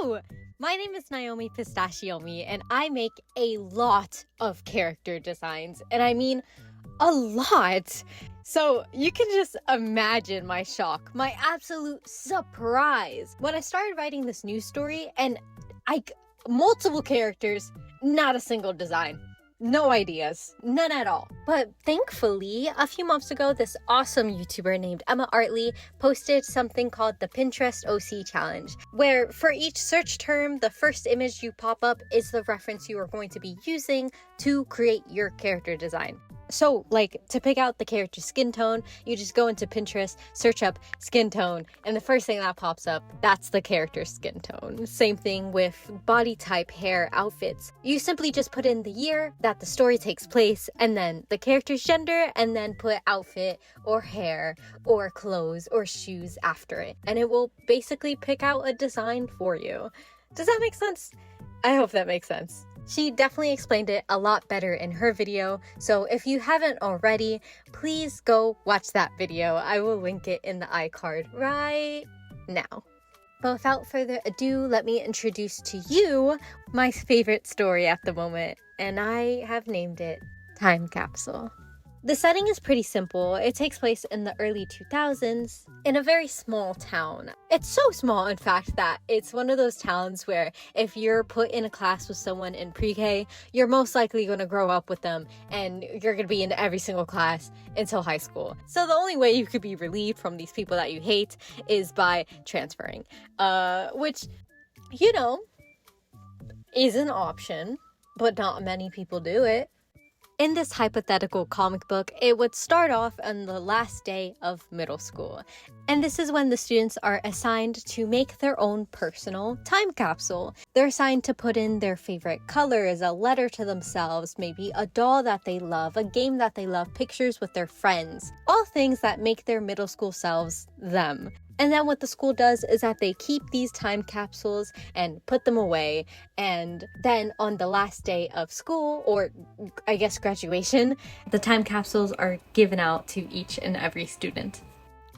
Hello! My name is Naomi Pistachiomi, and I make a lot of character designs, and I mean a lot. So you can just imagine my shock, my absolute surprise when I started writing this news story and multiple characters, not a single design. No ideas, none at all. But thankfully, a few months ago, this awesome YouTuber named Emma Artley posted something called the Pinterest OC Challenge, where for each search term, the first image you pop up is the reference you are going to be using to create your character design. So, like, to pick out the character's skin tone, you just go into Pinterest, search up skin tone, and the first thing that pops up, that's the character's skin tone. Same thing with body type, hair, outfits. You simply just put in the year that the story takes place, and then the character's gender, and then put outfit, or hair, or clothes, or shoes after it. And it will basically pick out a design for you. Does that make sense? I hope that makes sense. She definitely explained it a lot better in her video, so if you haven't already, please go watch that video. I will link it in the iCard right now. But without further ado, let me introduce to you my favorite story at the moment, and I have named it Time Capsule. The setting is pretty simple. It takes place in the early 2000s in a very small town. It's so small, in fact, that it's one of those towns where if you're put in a class with someone in pre-K, you're most likely going to grow up with them and you're going to be in every single class until high school. So the only way you could be relieved from these people that you hate is by transferring, which, you know, is an option, but not many people do it. In this hypothetical comic book, it would start off on the last day of middle school. And this is when the students are assigned to make their own personal time capsule. They're assigned to put in their favorite colors, a letter to themselves, maybe a doll that they love, a game that they love, pictures with their friends. All things that make their middle school selves them. And then what the school does is that they keep these time capsules and put them away. And then on the last day of school, or I guess graduation, the time capsules are given out to each and every student.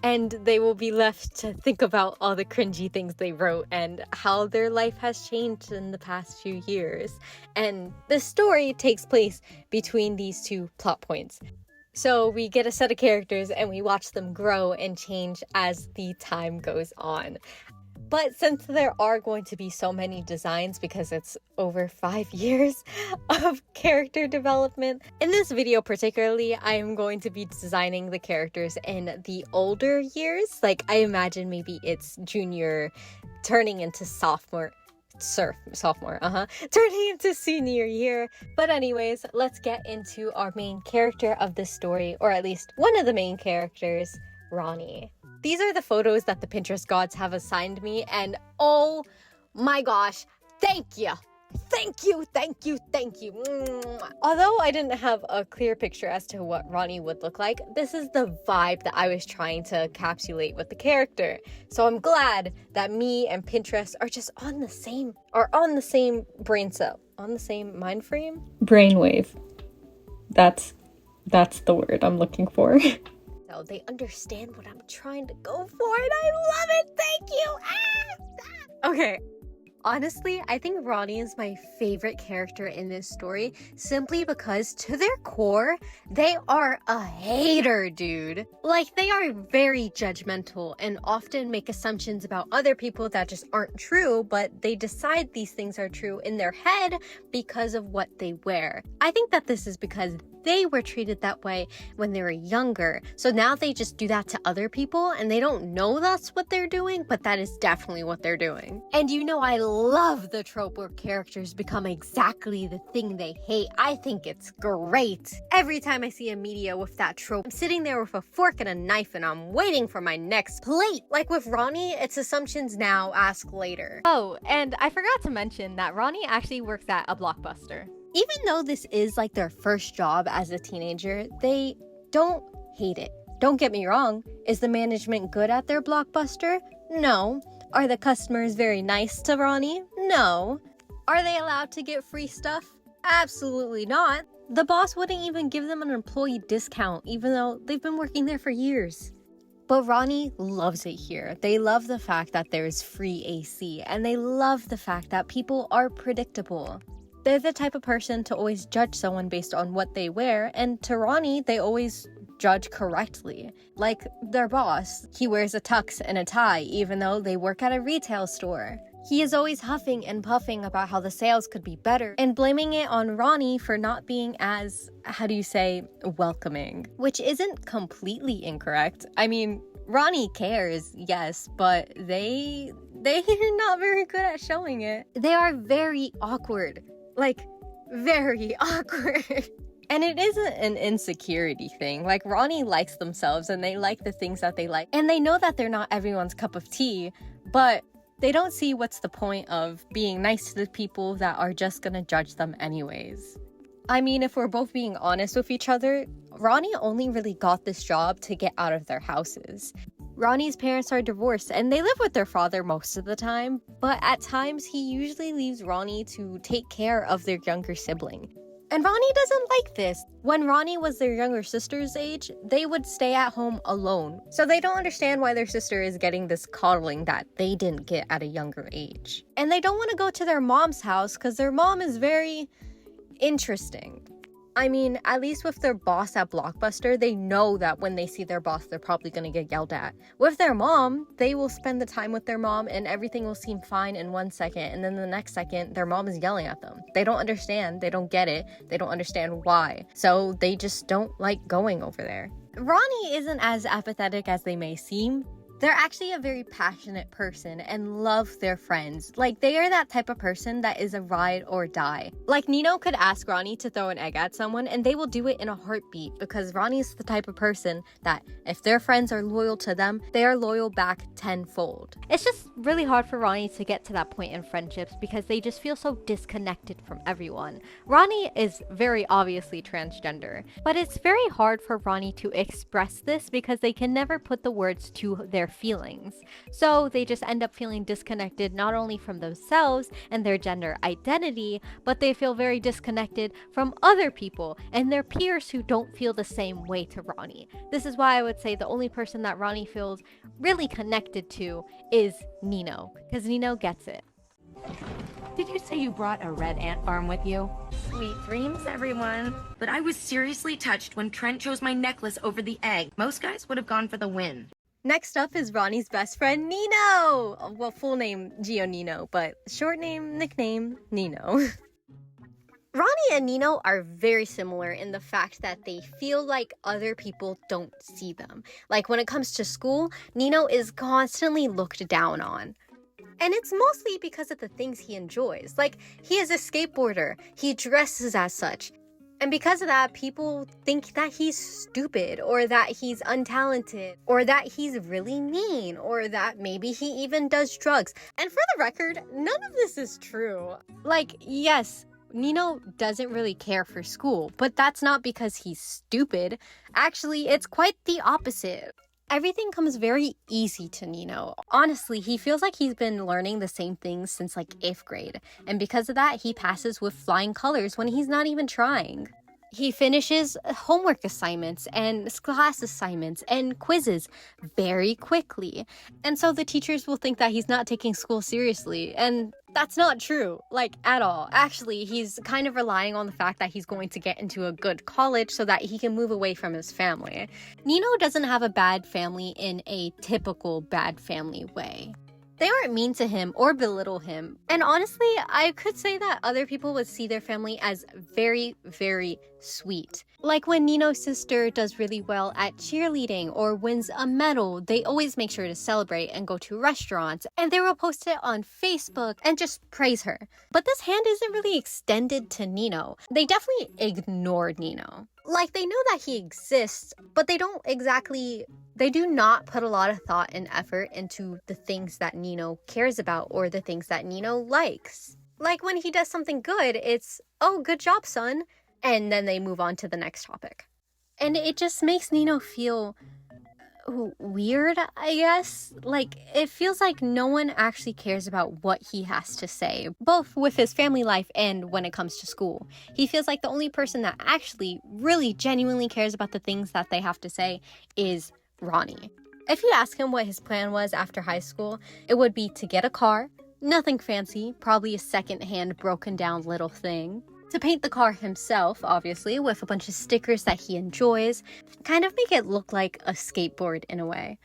And they will be left to think about all the cringy things they wrote and how their life has changed in the past few years. And the story takes place between these two plot points. So we get a set of characters and we watch them grow and change as the time goes on. But since there are going to be so many designs because it's over 5 years of character development, in this video particularly, I am going to be designing the characters in the older years. Like, I imagine maybe it's junior turning into sophomore, turning into senior year. But anyways, let's get into our main character of this story, or at least one of the main characters, Ronnie. These are the photos that the Pinterest gods have assigned me, and oh my gosh, thank you. Thank you. Although I didn't have a clear picture as to what Ronnie would look like, this is the vibe that I was trying to encapsulate with the character. So I'm glad that me and Pinterest are just on the same brain cell, on the same mind frame. Brainwave. That's the word I'm looking for. So they understand what I'm trying to go for, and I love it. Thank you. Okay. Honestly, I think Ronnie is my favorite character in this story simply because to their core, they are a hater, dude. Like, they are very judgmental and often make assumptions about other people that just aren't true, but they decide these things are true in their head because of what they wear. I think that this is because they were treated that way when they were younger. So now they just do that to other people and they don't know that's what they're doing, but that is definitely what they're doing. And you know, I love the trope where characters become exactly the thing they hate. I think it's great. Every time I see a media with that trope, I'm sitting there with a fork and a knife and I'm waiting for my next plate. Like with Ronnie, it's assumptions now, ask later. Oh, and I forgot to mention that Ronnie actually works at a Blockbuster. Even though this is like their first job as a teenager, they don't hate it. Don't get me wrong, is the management good at their Blockbuster? No. Are the customers very nice to Ronnie? No. Are they allowed to get free stuff? Absolutely not. The boss wouldn't even give them an employee discount, even though they've been working there for years. But Ronnie loves it here. They love the fact that there's free AC, and they love the fact that people are predictable. They're the type of person to always judge someone based on what they wear, and to Ronnie, they always judge correctly. Like their boss, he wears a tux and a tie even though they work at a retail store. He is always huffing and puffing about how the sales could be better and blaming it on Ronnie for not being as, welcoming. Which isn't completely incorrect. I mean, Ronnie cares, yes, but they're not very good at showing it. They are very awkward. Like, very awkward. And it isn't an insecurity thing. Like, Ronnie likes themselves and they like the things that they like. And they know that they're not everyone's cup of tea, but they don't see what's the point of being nice to the people that are just gonna judge them anyways. I mean, if we're both being honest with each other, Ronnie only really got this job to get out of their houses. Ronnie's parents are divorced and they live with their father most of the time, but at times he usually leaves Ronnie to take care of their younger sibling. And Ronnie doesn't like this. When Ronnie was their younger sister's age, they would stay at home alone. So they don't understand why their sister is getting this coddling that they didn't get at a younger age. And they don't want to go to their mom's house because their mom is very interesting. I mean, at least with their boss at Blockbuster, they know that when they see their boss, they're probably going to get yelled at. With their mom, they will spend the time with their mom and everything will seem fine in 1 second. And then the next second, their mom is yelling at them. They don't understand. They don't get it. They don't understand why. So they just don't like going over there. Ronnie isn't as apathetic as they may seem. They're actually a very passionate person and love their friends. Like, they are that type of person that is a ride or die. Like, Nino could ask Ronnie to throw an egg at someone and they will do it in a heartbeat because Ronnie's the type of person that if their friends are loyal to them, they are loyal back tenfold. It's just really hard for Ronnie to get to that point in friendships because they just feel so disconnected from everyone. Ronnie is very obviously transgender, but it's very hard for Ronnie to express this because they can never put the words to their feelings. So they just end up feeling disconnected not only from themselves and their gender identity, but they feel very disconnected from other people and their peers who don't feel the same way to Ronnie. This is why I would say the only person that Ronnie feels really connected to is Nino, because Nino gets it. Did you say you brought a red ant farm with you? Sweet dreams, everyone. But I was seriously touched when Trent chose my necklace over the egg. Most guys would have gone for the win. Next up is Ronnie's best friend, Nino! Well, full name, Gionnino, but short name, nickname, Nino. Ronnie and Nino are very similar in the fact that they feel like other people don't see them. Like, when it comes to school, Nino is constantly looked down on. And it's mostly because of the things he enjoys. Like, he is a skateboarder. He dresses as such. And because of that, people think that he's stupid, or that he's untalented, or that he's really mean, or that maybe he even does drugs. And for the record, none of this is true. Like, yes, Nino doesn't really care for school, but that's not because he's stupid. Actually, it's quite the opposite. Everything comes very easy to Nino. Honestly, he feels like he's been learning the same things since like 8th grade. And because of that, he passes with flying colors when he's not even trying. He finishes homework assignments and class assignments and quizzes very quickly. And so the teachers will think that he's not taking school seriously. And that's not true, like, at all. Actually, he's kind of relying on the fact that he's going to get into a good college so that he can move away from his family. Nino doesn't have a bad family in a typical bad family way. They aren't mean to him or belittle him. And honestly, I could say that other people would see their family as very, very sweet. Like when Nino's sister does really well at cheerleading or wins a medal, they always make sure to celebrate and go to restaurants, and they will post it on Facebook and just praise her. But this hand isn't really extended to Nino. They definitely ignore Nino. Like, they know that he exists, but they do not put a lot of thought and effort into the things that Nino cares about or the things that Nino likes. Like, when he does something good, it's, oh, good job, son. And then they move on to the next topic. And it just makes Nino feel weird, I guess. Like, it feels like no one actually cares about what he has to say, both with his family life and when it comes to school. He feels like the only person that actually really genuinely cares about the things that they have to say is Ronnie. If you ask him what his plan was after high school, it would be to get a car, nothing fancy, probably a second-hand broken down little thing. To paint the car himself, obviously, with a bunch of stickers that he enjoys, kind of make it look like a skateboard in a way.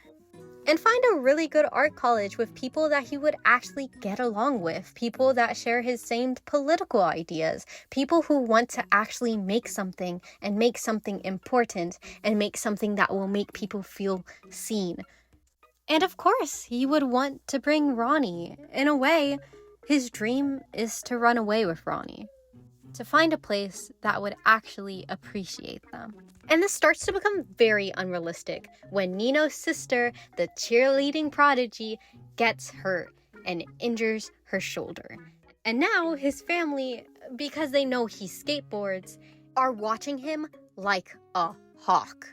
And find a really good art college with people that he would actually get along with, people that share his same political ideas, people who want to actually make something and make something important and make something that will make people feel seen. And of course, he would want to bring Ronnie. In a way, his dream is to run away with Ronnie, to find a place that would actually appreciate them. And this starts to become very unrealistic when Nino's sister, the cheerleading prodigy, gets hurt and injures her shoulder. And now his family, because they know he skateboards, are watching him like a hawk.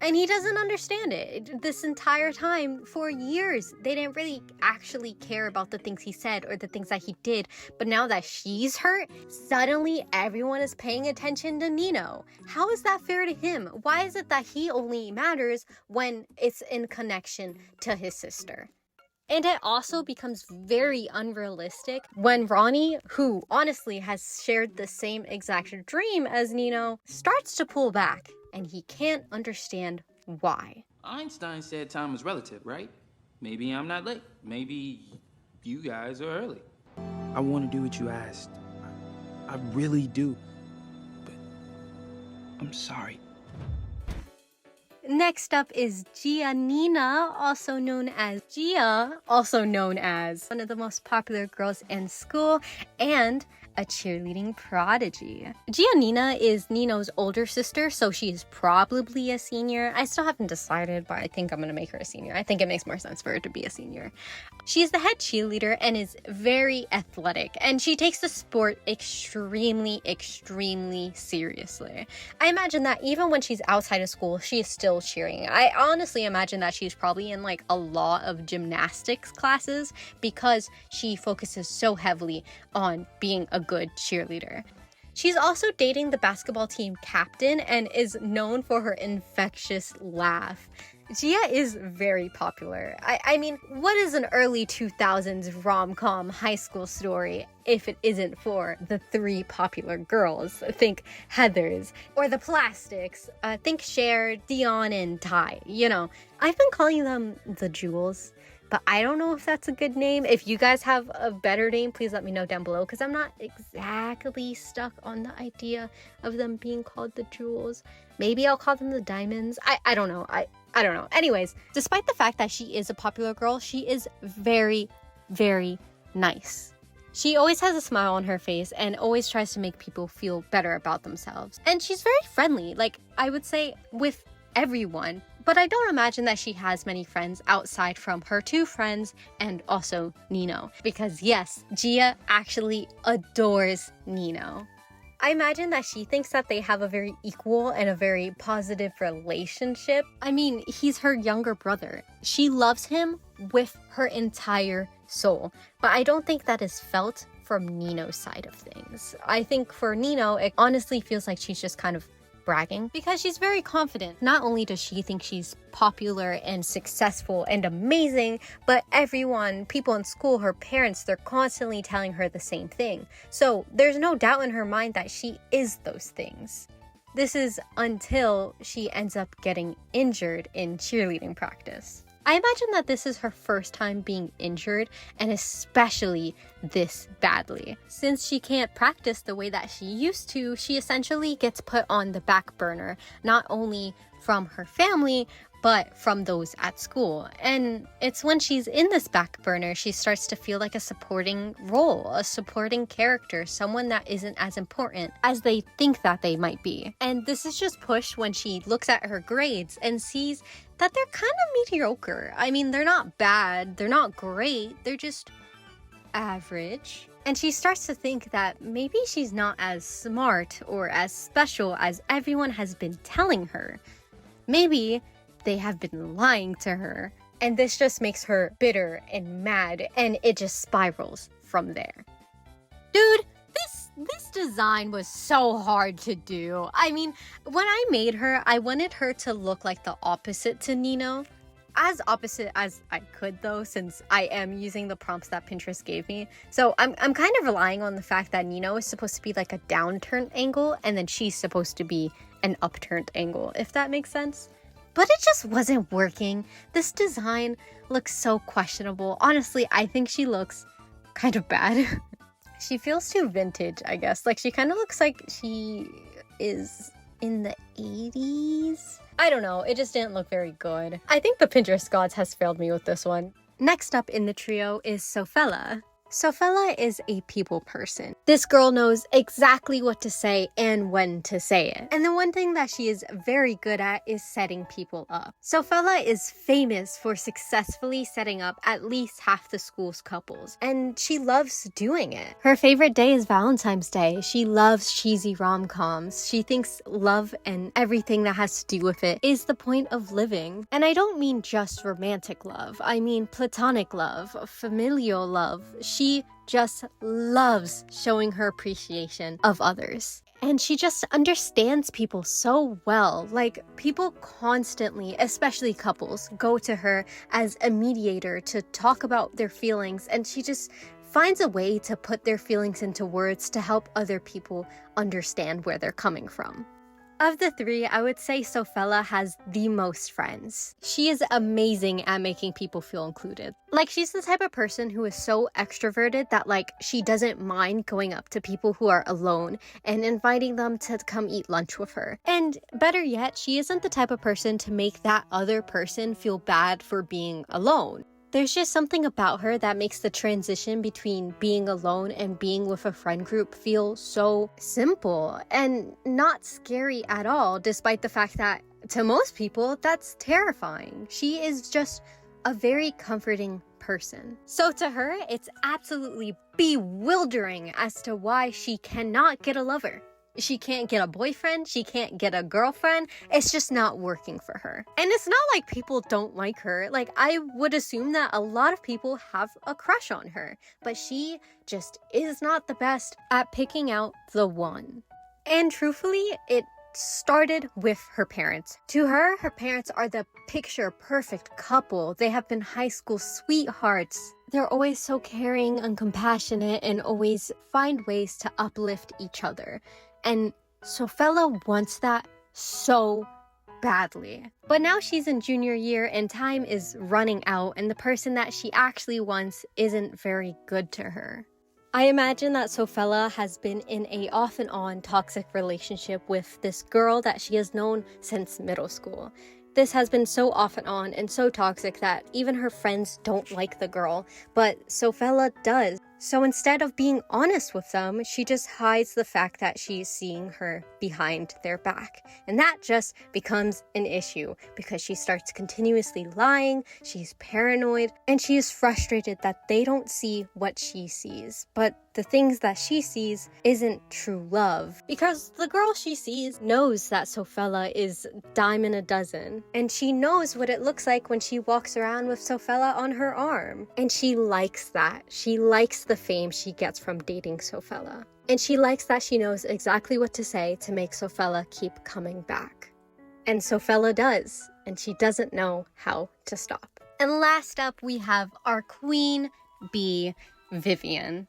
And he doesn't understand it. This entire time, for years, they didn't really actually care about the things he said or the things that he did. But now that she's hurt, suddenly everyone is paying attention to Nino. How is that fair to him? Why is it that he only matters when it's in connection to his sister? And it also becomes very unrealistic when Ronnie, who honestly has shared the same exact dream as Nino, starts to pull back. And he can't understand why. Einstein said time is relative, right? Maybe I'm not late. Maybe you guys are early. I want to do what you asked. I really do. But I'm sorry. Next up is Giannina, also known as Gia, also known as one of the most popular girls in school, and a cheerleading prodigy. Giannina is Nino's older sister, so she is probably a senior. I still haven't decided, but I think I'm gonna make her a senior. I think it makes more sense for her to be a senior. She's the head cheerleader and is very athletic, and she takes the sport extremely, extremely seriously. I imagine that even when she's outside of school, she is still cheering. I honestly imagine that she's probably in like a lot of gymnastics classes because she focuses so heavily on being a good cheerleader. She's also dating the basketball team captain and is known for her infectious laugh. Gia is very popular. I mean, what is an early 2000s rom-com high school story if it isn't for the three popular girls? Think Heathers, or the Plastics. Think Cher, Dion, and Ty. You know, I've been calling them the Jewels, but I don't know if that's a good name. If you guys have a better name, please let me know down below, because I'm not exactly stuck on the idea of them being called the Jewels. Maybe I'll call them the Diamonds. I don't know. I don't know. Anyways, despite the fact that she is a popular girl, she is very, very nice. She always has a smile on her face and always tries to make people feel better about themselves. And she's very friendly, like I would say with everyone. But I don't imagine that she has many friends outside from her two friends and also Nino. Because yes, Gia actually adores Nino. I imagine that she thinks that they have a very equal and a very positive relationship. I mean, he's her younger brother. She loves him with her entire soul. But I don't think that is felt from Nino's side of things. I think for Nino, it honestly feels like she's just kind of bragging because she's very confident. Not only does she think she's popular and successful and amazing, but everyone, people in school, her parents, they're constantly telling her the same thing. So there's no doubt in her mind that she is those things. This is until she ends up getting injured in cheerleading practice. I imagine that this is her first time being injured, and especially this badly. Since she can't practice the way that she used to, she essentially gets put on the back burner, not only from her family, but from those at school. And it's when she's in this back burner, she starts to feel like a supporting role, a supporting character, someone that isn't as important as they think that they might be. And this is just pushed when she looks at her grades and sees that they're kind of mediocre. I mean, they're not bad, they're not great, they're just average. And she starts to think that maybe she's not as smart or as special as everyone has been telling her. Maybe they have been lying to her. And this just makes her bitter and mad, and it just spirals from there. Dude, this design was so hard to do. I mean, when I made her, I wanted her to look like the opposite to Nino. as opposite as I could though, since I am using the prompts that Pinterest gave me. So I'm kind of relying on the fact that Nino is supposed to be like a downturned angle and then she's supposed to be an upturned angle, if that makes sense. But it just wasn't working. This design looks so questionable. Honestly, I think she looks kind of bad. She feels too vintage, I guess. Like, she kind of looks like she is in the 80s. I don't know, it just didn't look very good. I think the Pinterest gods has failed me with this one. Next up in the trio is Sophella. Sophella is a people person. This girl knows exactly what to say and when to say it. And the one thing that she is very good at is setting people up. Sophella is famous for successfully setting up at least half the school's couples, and she loves doing it. Her favorite day is Valentine's Day. She loves cheesy rom-coms. She thinks love and everything that has to do with it is the point of living. And I don't mean just romantic love. I mean platonic love, familial love. She just loves showing her appreciation of others. And she just understands people so well. Like, people constantly, especially couples, go to her as a mediator to talk about their feelings, and she just finds a way to put their feelings into words to help other people understand where they're coming from. Of the three, I would say Sophella has the most friends. She is amazing at making people feel included. Like, she's the type of person who is so extroverted that, like, she doesn't mind going up to people who are alone and inviting them to come eat lunch with her. And better yet, she isn't the type of person to make that other person feel bad for being alone. There's just something about her that makes the transition between being alone and being with a friend group feel so simple and not scary at all, despite the fact that to most people, that's terrifying. She is just a very comforting person. So to her, it's absolutely bewildering as to why she cannot get a lover. She can't get a boyfriend, she can't get a girlfriend, it's just not working for her. And it's not like people don't like her. Like, I would assume that a lot of people have a crush on her, but she just is not the best at picking out the one. And truthfully, it started with her parents. To her, her parents are the picture perfect couple. They have been high school sweethearts. They're always so caring and compassionate and always find ways to uplift each other. And Sophella wants that so badly. But now she's in junior year and time is running out, and the person that she actually wants isn't very good to her. I imagine that Sophella has been in a off and on toxic relationship with this girl that she has known since middle school. This has been so off and on and so toxic that even her friends don't like the girl, but Sophella does. So instead of being honest with them, she just hides the fact that she's seeing her behind their back. And that just becomes an issue because she starts continuously lying, she's paranoid, and she is frustrated that they don't see what she sees. But the things that she sees isn't true love, because the girl she sees knows that Sophella is dime in a dozen, and she knows what it looks like when she walks around with Sophella on her arm, and she likes that. She likes the fame she gets from dating Sophella, and she likes that she knows exactly what to say to make Sophella keep coming back. And Sophella does, and she doesn't know how to stop. And last up, we have our queen bee, Vivienne.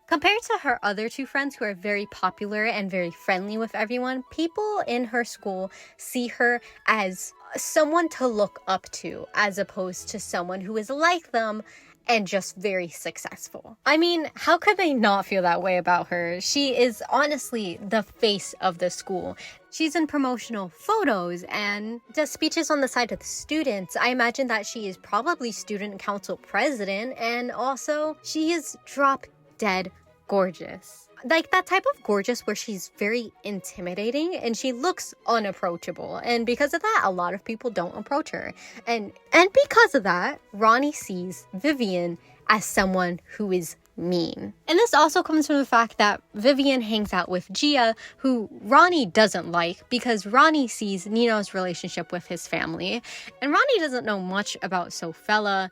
Compared to her other two friends who are very popular and very friendly with everyone, people in her school see her as someone to look up to, as opposed to someone who is like them and just very successful. I mean, how could they not feel that way about her? She is honestly the face of the school. She's in promotional photos and does speeches on the side of the students. I imagine that she is probably student council president, and also she is drop dead gorgeous. Like that type of gorgeous where she's very intimidating and she looks unapproachable. And because of that, a lot of people don't approach her. And because of that, Ronnie sees Vivienne as someone who is mean. And this also comes from the fact that Vivienne hangs out with Gia, who Ronnie doesn't like because Ronnie sees Nino's relationship with his family. And Ronnie doesn't know much about Sophella.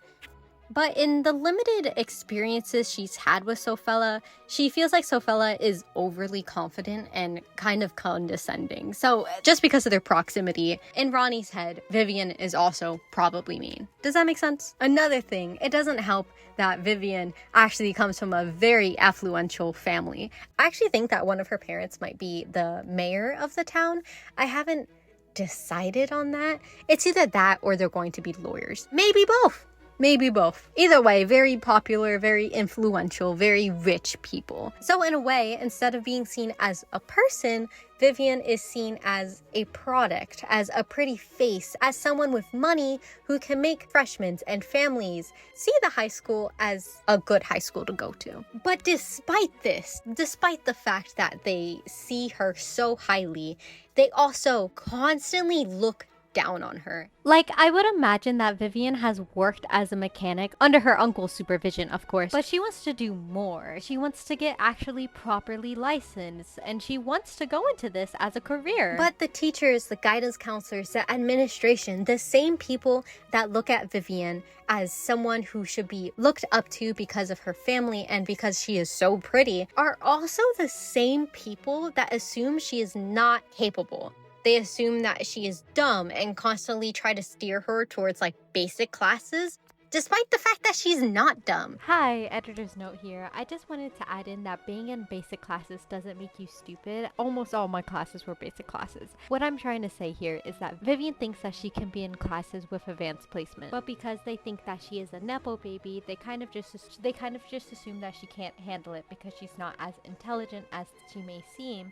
But in the limited experiences she's had with Sophella, she feels like Sophella is overly confident and kind of condescending. So just because of their proximity, in Ronnie's head, Vivienne is also probably mean. Does that make sense? Another thing, it doesn't help that Vivienne actually comes from a very affluential family. I actually think that one of her parents might be the mayor of the town. I haven't decided on that. It's either that or they're going to be lawyers. Maybe both. Maybe both. Either way, very popular, very influential, very rich people. So in a way, instead of being seen as a person, Vivienne is seen as a product, as a pretty face, as someone with money who can make freshmen and families see the high school as a good high school to go to. But despite this, despite the fact that they see her so highly, they also constantly look down on her. Like, I would imagine that Vivienne has worked as a mechanic under her uncle's supervision, of course, but she wants to do more. She wants to get actually properly licensed, and she wants to go into this as a career. But the teachers, the guidance counselors, the administration, the same people that look at Vivienne as someone who should be looked up to because of her family and because she is so pretty, are also the same people that assume she is not capable. They assume that she is dumb and constantly try to steer her towards like basic classes, despite the fact that she's not dumb. Hi, editor's note here. I just wanted to add in that being in basic classes doesn't make you stupid. Almost all my classes were basic classes. What I'm trying to say here is that Vivienne thinks that she can be in classes with advanced placement, but because they think that she is a nepo baby, they kind of just assume that she can't handle it because she's not as intelligent as she may seem.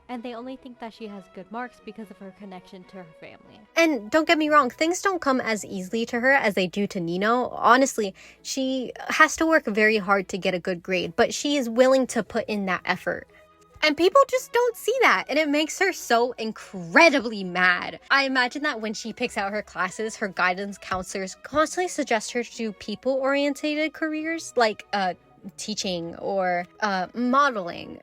And they only think that she has good marks because of her connection to her family. And don't get me wrong, things don't come as easily to her as they do to Nino. Honestly, she has to work very hard to get a good grade, but she is willing to put in that effort. And people just don't see that, and it makes her so incredibly mad. I imagine that when she picks out her classes, her guidance counselors constantly suggest her to do people-oriented careers like teaching or modeling.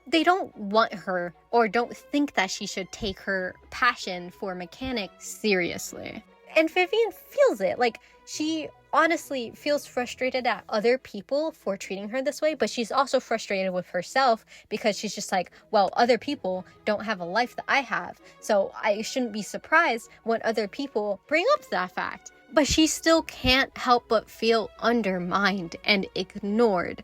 They don't want her or don't think that she should take her passion for mechanics seriously. And Vivienne feels it. Like, she honestly feels frustrated at other people for treating her this way, but she's also frustrated with herself because she's just like, well, other people don't have a life that I have, so I shouldn't be surprised when other people bring up that fact. But she still can't help but feel undermined and ignored.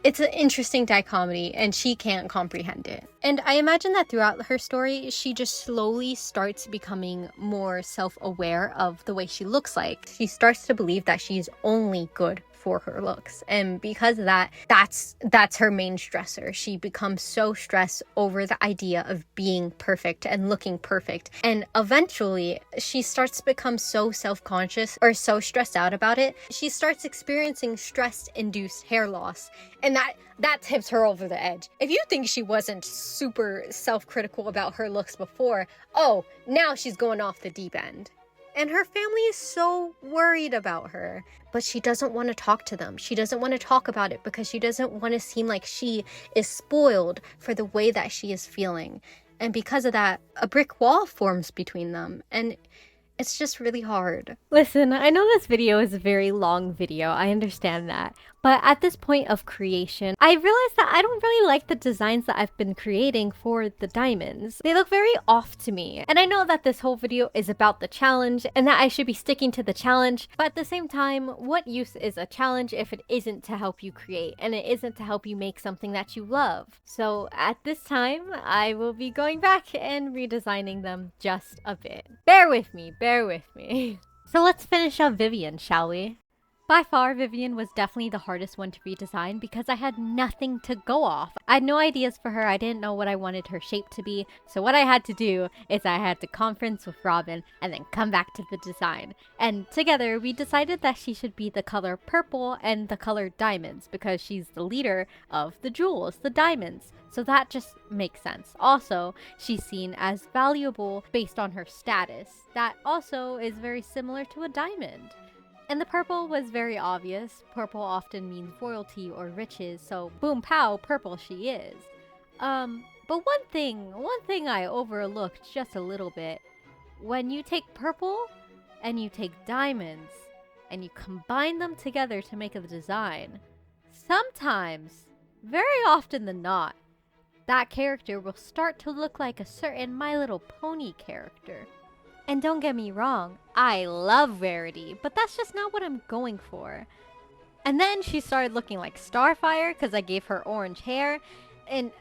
It's an interesting dichotomy, and she can't comprehend it. And I imagine that throughout her story, she just slowly starts becoming more self-aware of the way she looks like. She starts to believe that she's only good for her looks. And because of that, that's her main stressor. She becomes so stressed over the idea of being perfect and looking perfect. And eventually, she starts to become so self-conscious or so stressed out about it. She starts experiencing stress-induced hair loss. And that tips her over the edge. If you think she wasn't super self-critical about her looks before, oh, now she's going off the deep end. And her family is so worried about her, but she doesn't want to talk to them. She doesn't want to talk about it because she doesn't want to seem like she is spoiled for the way that she is feeling. And because of that, a brick wall forms between them, and it's just really hard. Listen, I know this video is a very long video, I understand that. But at this point of creation, I realized that I don't really like the designs that I've been creating for the diamonds. They look very off to me. And I know that this whole video is about the challenge and that I should be sticking to the challenge. But at the same time, what use is a challenge if it isn't to help you create and it isn't to help you make something that you love? So at this time, I will be going back and redesigning them just a bit. Bear with me, bear with me. So let's finish up Vivienne, shall we? By far, Vivienne was definitely the hardest one to redesign because I had nothing to go off. I had no ideas for her, I didn't know what I wanted her shape to be, so what I had to do is I had to conference with Robin and then come back to the design. And together, we decided that she should be the color purple and the color diamonds because she's the leader of the jewels, the diamonds. So that just makes sense. Also, she's seen as valuable based on her status. That also is very similar to a diamond. And the purple was very obvious. Purple often means royalty or riches, so boom pow, purple she is. But one thing I overlooked just a little bit. When you take purple and you take diamonds, and you combine them together to make a design, sometimes, very often than not, that character will start to look like a certain My Little Pony character. And don't get me wrong, I love Rarity, but that's just not what I'm going for. And then she started looking like Starfire because I gave her orange hair, and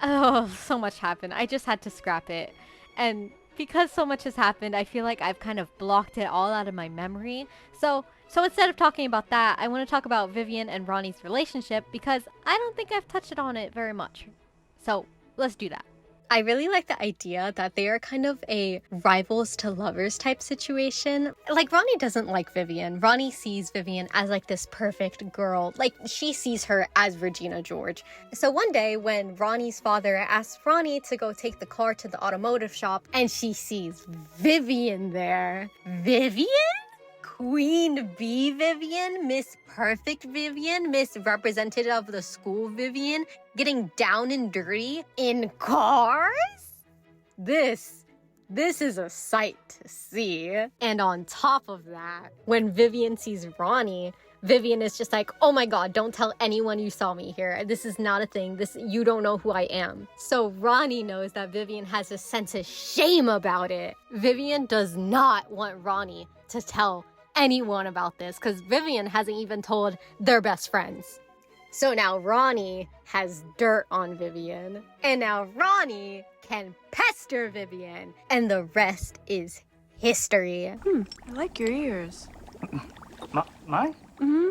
oh, so much happened. I just had to scrap it. And because so much has happened, I feel like I've kind of blocked it all out of my memory. So instead of talking about that, I want to talk about Vivienne and Ronnie's relationship because I don't think I've touched on it very much. So let's do that. I really like the idea that they are kind of a rivals to lovers type situation. Like, Ronnie doesn't like Vivienne. Ronnie sees Vivienne as like this perfect girl. Like, she sees her as Regina George. So one day when Ronnie's father asks Ronnie to go take the car to the automotive shop and she sees Vivienne there. Vivienne? Queen Bee Vivienne, Miss Perfect Vivienne, Miss Representative of the School Vivienne, getting down and dirty in cars? This is a sight to see. And on top of that, when Vivienne sees Ronnie, Vivienne is just like, oh my god, don't tell anyone you saw me here. This is not a thing. You don't know who I am. So Ronnie knows that Vivienne has a sense of shame about it. Vivienne does not want Ronnie to tell anyone about this because Vivienne hasn't even told their best friends. So now Ronnie has dirt on Vivienne, and now Ronnie can pester Vivienne, and the rest is history. I like your ears. Mine? Mm-hmm.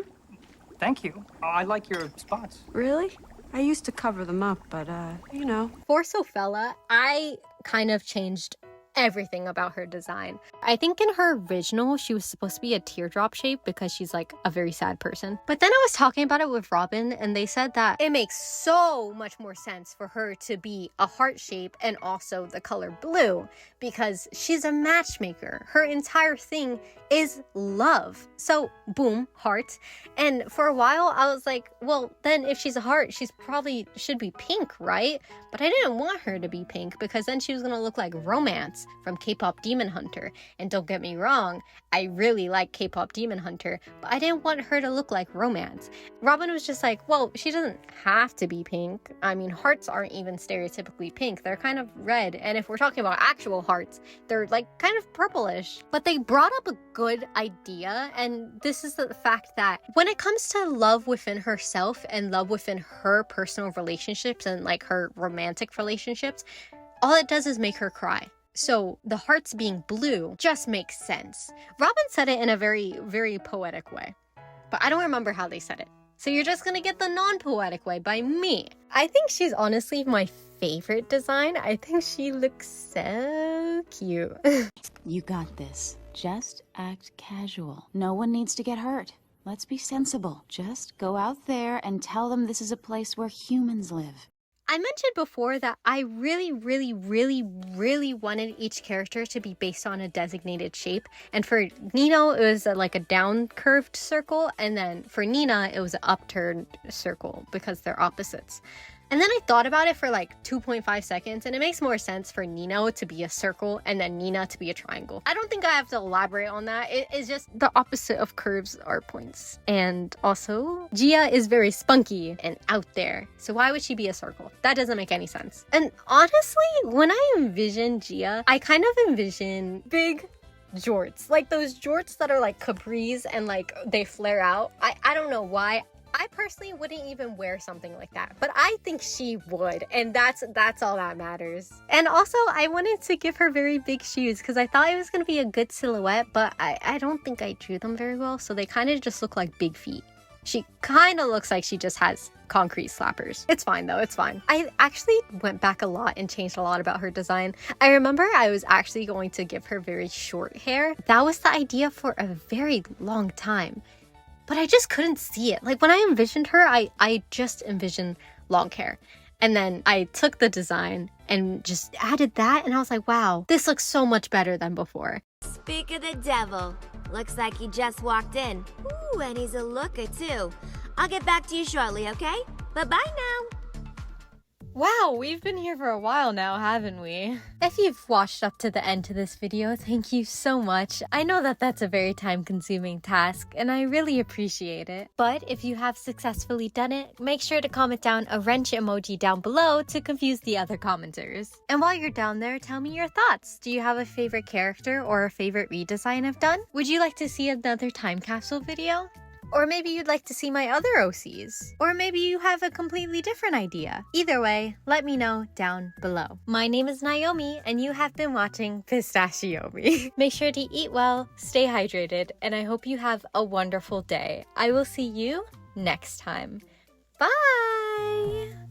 Thank you. I like your spots. Really? I used to cover them up, but, you know. For Sophella, I kind of changed everything about her design. I think in her original, she was supposed to be a teardrop shape because she's like a very sad person. But then I was talking about it with Robin and they said that it makes so much more sense for her to be a heart shape and also the color blue because she's a matchmaker. Her entire thing is love. So boom, heart. And for a while I was like, well, then if she's a heart, she's probably should be pink, right? But I didn't want her to be pink because then she was gonna look like Romance from K-Pop Demon Hunter. And don't get me wrong, I really like K-Pop Demon Hunter, but I didn't want her to look like Romance. Robin was just like, well, she doesn't have to be pink. I mean, hearts aren't even stereotypically pink. They're kind of red. And if we're talking about actual hearts, they're like kind of purplish. But they brought up a good idea, and this is the fact that when it comes to love within herself and love within her personal relationships and like her romantic relationships, all it does is make her cry. So the hearts being blue just makes sense. Robin said it in a very, very poetic way, but I don't remember how they said it. So you're just gonna get the non-poetic way by me. I think she's honestly my favorite design. I think she looks so cute. You got this. Just act casual. No one needs to get hurt. Let's be sensible. Just go out there and tell them this is a place where humans live. I mentioned before that I really wanted each character to be based on a designated shape. And for Nino, it was like a down curved circle. And then for Nina, it was an upturned circle because they're opposites. And then I thought about it for like 2.5 seconds, and it makes more sense for Nino to be a circle and then Nina to be a triangle. I don't think I have to elaborate on that. It is just the opposite of curves are points. And also, Gia is very spunky and out there. So why would she be a circle? That doesn't make any sense. And honestly, when I envision Gia, I kind of envision big jorts. Like those jorts that are like capris and like they flare out. I don't know why. I personally wouldn't even wear something like that, but I think she would, and that's all that matters. And also, I wanted to give her very big shoes because I thought it was going to be a good silhouette, but I don't think I drew them very well, so they kind of just look like big feet. She kind of looks like she just has concrete slappers. It's fine though, it's fine. I actually went back a lot and changed a lot about her design. I remember I was actually going to give her very short hair. That was the idea for a very long time. But I just couldn't see it. Like when I envisioned her, I just envisioned long hair. And then I took the design and just added that. And I was like, wow, this looks so much better than before. Speak of the devil. Looks like he just walked in. Ooh, and he's a looker too. I'll get back to you shortly, okay? Bye-bye now. Wow, we've been here for a while now, haven't we? If you've watched up to the end to this video, thank you so much. I know that that's a very time-consuming task, and I really appreciate it. But if you have successfully done it, make sure to comment down a wrench emoji down below to confuse the other commenters. And while you're down there, tell me your thoughts. Do you have a favorite character or a favorite redesign I've done? Would you like to see another time capsule video? Or maybe you'd like to see my other OCs. Or maybe you have a completely different idea. Either way, let me know down below. My name is Naomi, and you have been watching Pistachiomi. Make sure to eat well, stay hydrated, and I hope you have a wonderful day. I will see you next time. Bye!